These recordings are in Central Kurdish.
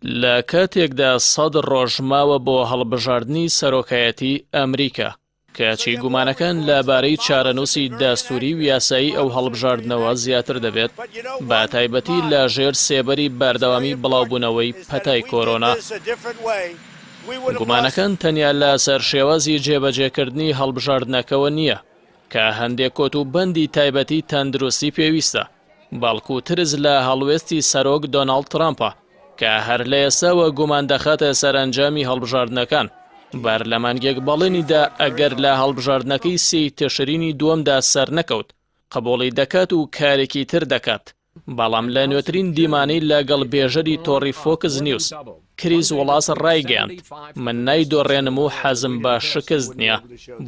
لە کاتێکدا 100 ڕۆژ ماوە بۆ هەڵبژاردننی سەرۆکایەتی ئەمریکا کاچی گومانەکان لەبارەی چارەنووسی داستوری و یاسایی ئەو هەڵبژاردنەوە زیاتر دەبێت بە تایبەتی لە ژێر سێبەری بەردەوامی بڵاوبوونەوەی پەتای کۆرۆنا. گومانەکان تەنیا لە سەر شێوازی جێبەجێکردنی هەڵبژاردنەکەوە نییە کە هەندێک کۆتوبەندی تایبەتی تەندروستی پێویستە، بەڵکو ترس لە هەڵوێستی سەرۆک دۆناڵد ترامپە کە هەر لە ئێستاوە گومان دەخاتە سەرنجامی هەڵبژاردنەکان. بەر لە مانگێک بەڵێنیدا ئەگەر لە هەڵبژاردنەکەی 3 تشرینی دووەمدا سەر نەکەوت قبوڵی دەکات و کارێکی تر دەکات. بەڵام لە نوێترین دیمانەی لەگەڵ بێژەری تۆڕی فۆکس نیوز کریس وڵاس ڕایگەیاند من نایدۆڕێنم و حەزم بە شکست نییە،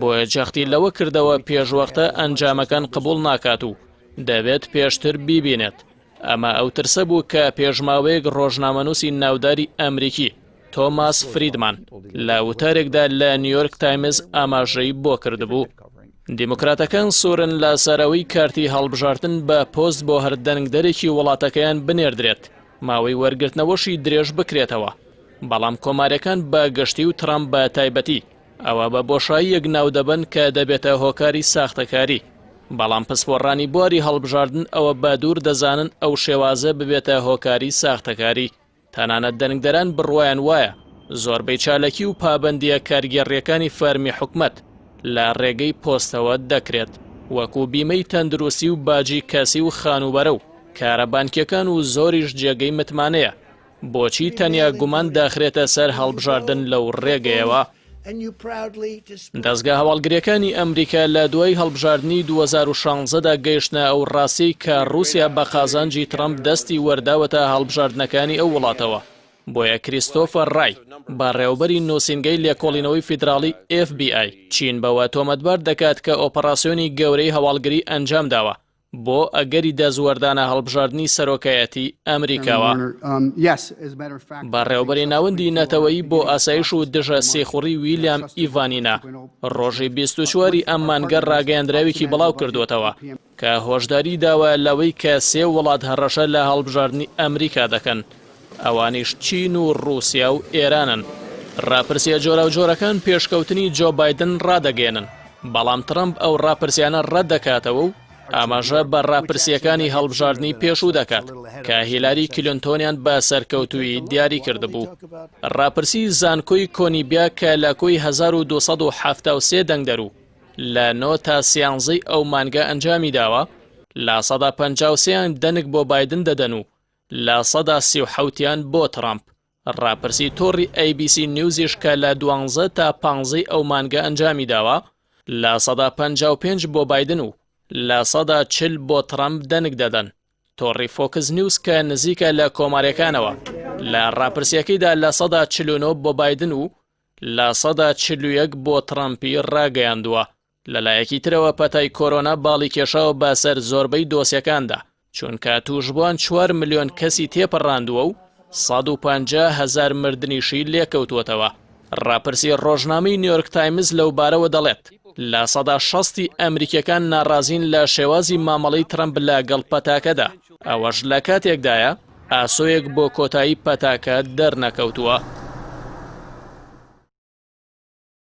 بۆیە جەختی لەوە کردەوە پێشوەختە ئەنجامەکان قبول ناکات و دەبێت پێشتر بیبینێت. ئەمە ئەو ترسە بوو کە پێشماوەیەک ڕۆژنامەنووسی ناوداری ئەمریکی تۆماس فریدمان لە وتارێکدا لە نیویۆرک تایمز ئاماژەی بۆ کردبوو. دیموکراتەکان سوورن لە سەرەوەی کارتی هەڵبژاردن بە پۆست بۆ هەردەنگدەرێکی وڵاتەکەیان بنێردرێت، ماوەی وەرگرتنەوەشی درێژ بکرێتەوە. بەڵام کۆمارەکان بە گشتی و ترامپ بە تایبەتی ئەوە بە بۆشاییەک ناو دەبن کە دەبێتە هۆکاری ساختەکاری. بەڵام پسپۆڕانی بواری هەڵبژاردن ئەوە بە دوور دەزانن ئەو شێوازە ببێتە هۆکاری ساختەکاری. تەنانەت دەنگدەران بڕوایان وایە زۆربەی چالەکی و پابەندیە کارگێڕیەکانی فەرمی حکومەت لە ڕێگەی پۆستەوە دەکرێت، وەکو بیمەی تەندروستی و باجی کەسی و خانوبەرە و کارە بانکیەکان و زۆریش جێگەی متمانەیە. بۆچی تەنیا گومان داخرێتە سەر هەڵبژاردن لەو ڕێگەیەوە؟ دەستگا هەواڵگریەکانی ئەمریکا لە دوای هەڵبژاردننی 2016دا گەیشتنە ئەو ڕاستی کە رووسیا بە قازانجی ترامپ دەستی وەرداوەتە هەڵبژاردنەکانی ئەو وڵاتەوە. بۆیە کریستۆفەر ڕای بەڕێوەبەری نووسینگەی لێکۆڵینەوەی فیدراڵی FBI چین بەوە تۆمەتبار دەکات کە ئۆپەراسیۆنی گەورەی هەواڵگری ئەنجام داوە بۆ ئەگەری دەزوەردانە هەڵبژاردننی سەرۆکایەتی ئەمریکاوە. بەڕێوەبەری ناوەندی نەتەوەیی بۆ ئاسایش و دژە سێخوڕی ویلیام ئیڤانینا ڕۆژی 24 ئەم مانگە ڕاگەیاندراوێکی بڵاو کردوێتەوە کە هۆشداری داوە لەوەی کە 3 وڵات هەڕەشە لە هەڵبژاردننی ئەمریکا دەکەن، ئەوانیش چین و رووسیا و ئێرانن. ڕاپرسیە جۆرە و جۆرەکان پێشکەوتنی جۆ بایدن ڕادەگەێنن، بەڵام ترامپ ئەو ڕاپرسیانە ڕەت دەکاتەوە و ئاماژە بە ڕاپرسیەکانی هەڵبژاردننی پێشوو دەکات کە هیلاری کلینتۆنیان بە سەرکەوتووی دیاری کردبوو. ڕاپرسی زانکۆی کۆنیبیا کە لە کۆی 1273 دەنگدەرو لە 9 تا 13 ئەو مانگە ئەنجامی داوە، لە 153 دەنگ بۆ بایدن دەدەن و لە 137یان بۆ ترامپ. ڕاپرسی تۆڕی ABC نیوزیش کە لە 12 تا 15 ئەو مانگە ئەنجامی داوە، لە 155 بۆ بایدن و لە 140 بۆ ترامپ دەنگ دەدەن. تۆڕی فۆکس نیوز کە نزیکە لە کۆمارەکانەوە لە ڕاپرسیەکەیدا لە 149 بۆ بایدن و لە 141 بۆ ترامپی ڕاگەیاندووە. لەلایەکی ترەوە پەتای کۆرۆنا باڵی کێشاوە بەسەر زۆربەی دۆسیەکاندا، چونکە تووشبووان 4 ملیۆن کەسی تێپەڕاندووە و 150,000 مردنیشی لێکەوتووەتەوە. ڕاپرسی ڕۆژنامەی نیویۆرک تایمز لەو بارەوە دەڵێت لە 160 ئەمریکیەکان ناڕازین لە شێوازی مامەڵەی ترامپ لەگەڵ پەتاکەدا، ئەوەش لە کاتێکدایە ئاسۆیەک بۆ کۆتایی پەتاکە دەرنەکەوتووە.